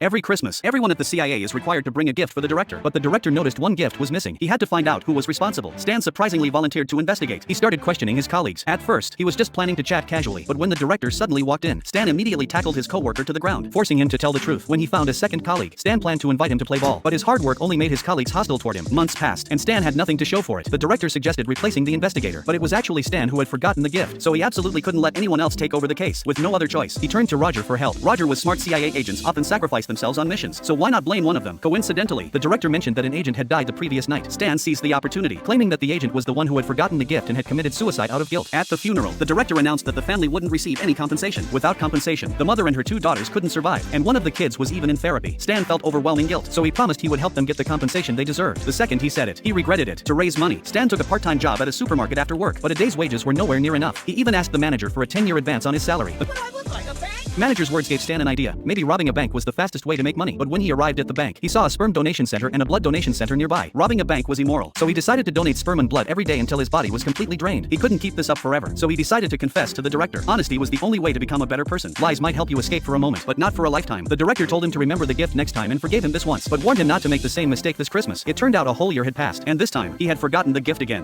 Every Christmas, everyone at the CIA is required to bring a gift for the director, but the director noticed one gift was missing. He had to find out who was responsible. Stan surprisingly volunteered to investigate. He started questioning his colleagues. At first, he was just planning to chat casually, but when the director suddenly walked in, Stan immediately tackled his coworker to the ground, forcing him to tell the truth. When he found a second colleague, Stan planned to invite him to play ball, but his hard work only made his colleagues hostile toward him. Months passed, and Stan had nothing to show for it. The director suggested replacing the investigator, but it was actually Stan who had forgotten the gift, so he absolutely couldn't let anyone else take over the case. With no other choice, he turned to Roger for help. Roger was smart. CIA agents often sacrifice themselves on missions, so why not blame one of them? Coincidentally, the director mentioned that an agent had died the previous night. Stan seized the opportunity, claiming that the agent was the one who had forgotten the gift and had committed suicide out of guilt. At the funeral, the director announced that the family wouldn't receive any compensation. Without compensation, the mother and her two daughters couldn't survive, and one of the kids was even in therapy. Stan felt overwhelming guilt, so he promised he would help them get the compensation they deserved. The second he said it, he regretted it. To raise money, Stan took a part-time job at a supermarket after work, but a day's wages were nowhere near enough. He even asked the manager for a 10-year advance on his salary. Manager's words gave Stan an idea. Maybe robbing a bank was the fastest way to make money. But when he arrived at the bank, he saw a sperm donation center and a blood donation center nearby. Robbing a bank was immoral, so he decided to donate sperm and blood every day until his body was completely drained. He couldn't keep this up forever, so he decided to confess to the director. Honesty was the only way to become a better person. Lies might help you escape for a moment, but not for a lifetime. The director told him to remember the gift next time and forgave him this once, but warned him not to make the same mistake this Christmas. It turned out a whole year had passed, and this time, he had forgotten the gift again.